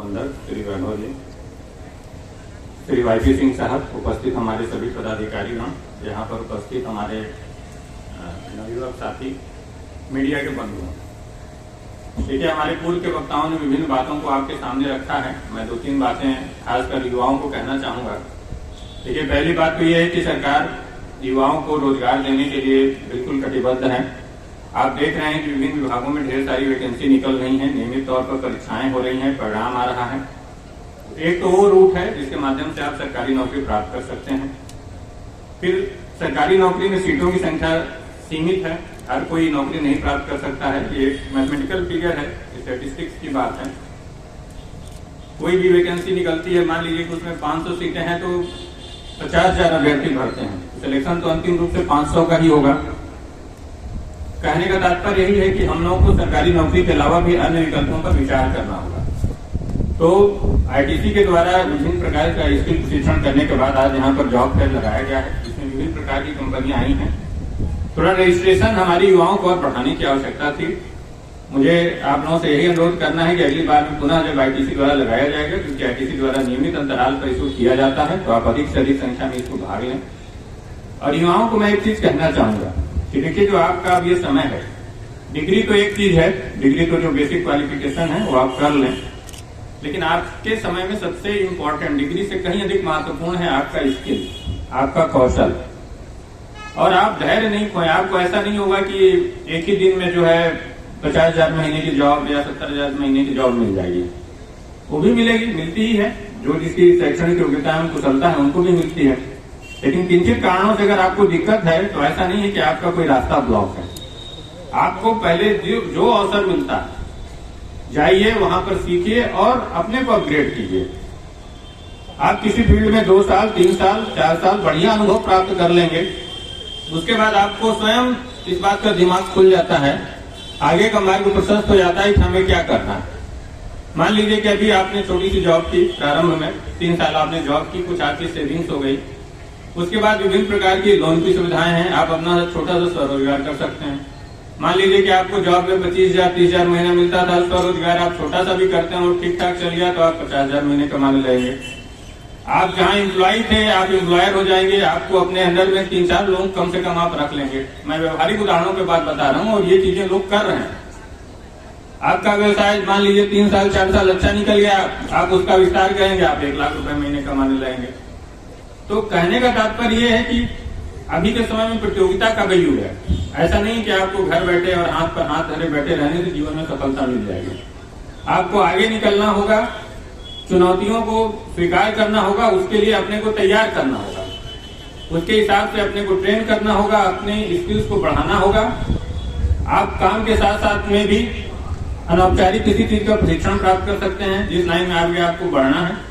प्रबंधक श्री वैभव जी, श्री YP सिंह साहब, उपस्थित हमारे सभी पदाधिकारीगण, यहाँ पर उपस्थित हमारे नवयुवक साथी, मीडिया के बंधुओं। देखिए, हमारे पूर्व के वक्ताओं ने विभिन्न बातों को आपके सामने रखा है। मैं 2-3 बातें खासकर युवाओं को कहना चाहूंगा। देखिए, पहली बात तो यह है कि सरकार युवाओं को रोजगार देने के लिए बिल्कुल कटिबद्ध है। आप देख रहे हैं कि विभिन्न विभागों में ढेर सारी वैकेंसी निकल रही हैं, नियमित तौर पर परीक्षाएं हो रही हैं, परिणाम आ रहा है। एक तो वो रूट है जिसके माध्यम से आप सरकारी नौकरी प्राप्त कर सकते हैं। फिर सरकारी नौकरी में सीटों की संख्या सीमित है, हर कोई नौकरी नहीं प्राप्त कर सकता है। ये मैथमेटिकल फिगर है, स्टैटिस्टिक्स की बात है। कोई भी वैकेंसी निकलती है, मान लीजिए कि उसमें 500 सीटें हैं तो 50,000 अभ्यर्थी भरते हैं, सिलेक्शन तो अंतिम रूप से 500 का ही होगा। कहने का तात्पर्य यही है कि हम लोगों को सरकारी नौकरी के अलावा भी अन्य विकल्पों पर विचार करना होगा। तो ITC के द्वारा विभिन्न प्रकार का स्किल प्रशिक्षण करने के बाद आज यहाँ पर जॉब फेयर लगाया गया है, जिसमें विभिन्न प्रकार की कंपनियां आई हैं। थोड़ा रजिस्ट्रेशन हमारी युवाओं को और बढ़ाने की आवश्यकता थी। मुझे आप लोगों से यही अनुरोध करना है कि अगली बार में पुनः जब ITC द्वारा लगाया जाएगा, क्योंकि ITC द्वारा नियमित अंतराल पर इसको किया जाता है, तो आप अधिक से अधिक संख्या में इसको भाग लें। और युवाओं को मैं एक चीज कहना चाहूंगा कि देखिए, जो आपका अब ये समय है, डिग्री तो एक चीज है, डिग्री तो जो बेसिक क्वालिफिकेशन है वो आप कर लें, लेकिन आपके समय में सबसे इम्पोर्टेंट, डिग्री से कहीं अधिक महत्वपूर्ण है आपका स्किल, आपका कौशल। और आप धैर्य नहीं खोएं। आपको ऐसा नहीं होगा कि एक ही दिन में जो है 50,000 महीने की जॉब या 70,000 महीने की जॉब मिल जाएगी। वो भी मिलेगी, मिलती ही है। जो जिसकी शैक्षणिक योग्यता में कुशलता है उनको भी मिलती है। लेकिन किंचित कारणों से अगर आपको दिक्कत है तो ऐसा नहीं है कि आपका कोई रास्ता ब्लॉक है। आपको पहले जो अवसर मिलता है जाइए, वहां पर सीखिए और अपने को अपग्रेड कीजिए। आप किसी फील्ड में 2 साल, 3 साल, 4 साल बढ़िया अनुभव प्राप्त कर लेंगे, उसके बाद आपको स्वयं इस बात का दिमाग खुल जाता है, आगे का मार्ग प्रशस्त हो जाता है कि हमें क्या करना है। मान लीजिए कि अभी आपने छोटी सी जॉब की, प्रारंभ में 3 साल आपने जॉब की, कुछ आपकी सेविंग्स हो गई, उसके बाद विभिन्न प्रकार की लोन की सुविधाएं हैं, आप अपना छोटा सा स्वरोजगार कर सकते हैं। मान लीजिए कि आपको जॉब में 25,000, 30,000 महीना मिलता था, स्वरोजगार आप छोटा सा भी करते हैं और ठीक ठाक चल गया तो आप 50,000 महीने कमाने लगेंगे। आप जहां एम्प्लॉय थे आप एम्प्लॉयर हो जाएंगे, आपको अपने अंडर में 3-4 लोग कम से कम आप रख लेंगे। मैं व्यवहारिक उदाहरणों पे बात बता रहा हूं और ये चीजें लोग कर रहे हैं। आपका व्यवसाय मान लीजिए 3 साल 4 साल अच्छा निकल गया, आप उसका विस्तार करेंगे, आप 1 लाख रुपए महीने कमाने लगेंगे। तो कहने का तात्पर्य यह है कि अभी के समय में प्रतियोगिता का भी युग है। ऐसा नहीं कि आपको घर बैठे और हाथ पर हाथ धरे बैठे रहने से जीवन में सफलता मिल जाएगी। आपको आगे निकलना होगा, चुनौतियों को स्वीकार करना होगा, उसके लिए अपने को तैयार करना होगा, उसके हिसाब से अपने को ट्रेन करना होगा, अपने स्किल्स को बढ़ाना होगा। आप काम के साथ साथ में भी अनौपचारिक किसी चीज का प्रशिक्षण प्राप्त कर सकते हैं, जिस लाइन में आगे आपको बढ़ना है।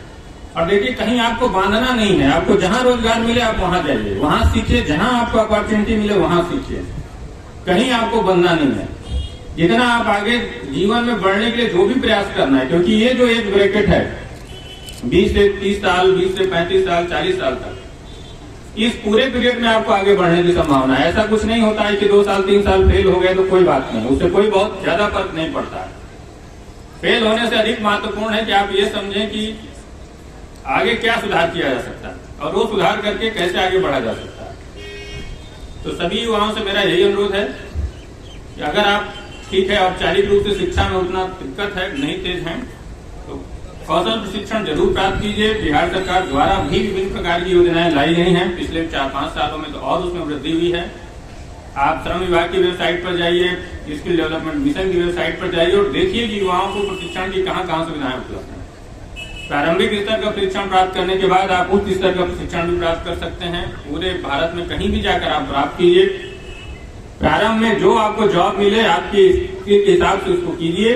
और देखिए, कहीं आपको बांधना नहीं है, आपको जहां रोजगार मिले आप वहां जाइए, वहां सीखिए, जहां आपको अपॉर्चुनिटी मिले वहां सीखिए, कहीं आपको बंधना नहीं है। जितना आप आगे जीवन में बढ़ने के लिए जो भी प्रयास करना है, क्योंकि ये जो एक ब्रैकेट है 20 से 30 साल, 20 से 35 साल, 40 साल तक, इस पूरे पीरियड में आपको आगे बढ़ने की संभावना है। ऐसा कुछ नहीं होता है कि 2 साल 3 साल फेल हो गए तो कोई बात नहीं, उससे कोई बहुत ज्यादा फर्क नहीं पड़ता है। फेल होने से अधिक महत्वपूर्ण है कि आप ये समझें कि आगे क्या सुधार किया जा सकता है और वो सुधार करके कैसे आगे बढ़ा जा सकता है। तो सभी युवाओं से मेरा यही अनुरोध है कि अगर आप ठीक है औपचारिक रूप से शिक्षा में उतना दिक्कत है, नहीं तेज हैं, तो कौशल प्रशिक्षण जरूर प्राप्त कीजिए। बिहार सरकार द्वारा भी विभिन्न प्रकार की योजनाएं लाई गई हैं पिछले 4-5 सालों में, तो और उसमें वृद्धि हुई है। आप श्रम विभाग की वेबसाइट पर जाइए, स्किल डेवलपमेंट मिशन की वेबसाइट पर जाइए और देखिए कि युवाओं को प्रशिक्षण की कहां सुविधाएं उपलब्ध हैं। प्रारंभिक स्तर का प्रशिक्षण प्राप्त करने के बाद आप उच्च स्तर का प्रशिक्षण भी प्राप्त कर सकते हैं। पूरे भारत में कहीं भी जाकर आप प्राप्त कीजिए। प्रारंभ में जो आपको जॉब मिले आपके स्किल के हिसाब से उसको कीजिए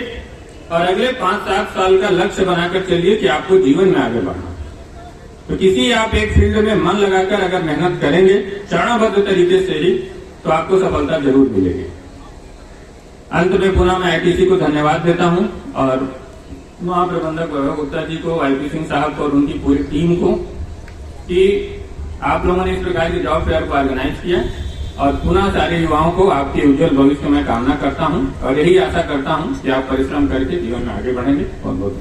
और अगले 5-7 साल का लक्ष्य बनाकर चलिए कि आपको जीवन में आगे बढ़ना। तो किसी आप एक फील्ड में मन लगाकर अगर मेहनत करेंगे चरणबद्ध तरीके से ही, तो आपको सफलता जरूर मिलेगी। अंत में पुनः मैं ITC को धन्यवाद देता हूं और महाप्रबंधक वैभव गुप्ता जी को, YP सिंह साहब को और उनकी पूरी टीम को कि आप लोगों ने इस प्रकार की जॉब फेयर को ऑर्गेनाइज किया। और पुनः सारे युवाओं को आपके उज्जवल भविष्य में कामना करता हूं और यही आशा करता हूं कि आप परिश्रम करके जीवन में आगे बढ़ेंगे। बहुत बहुत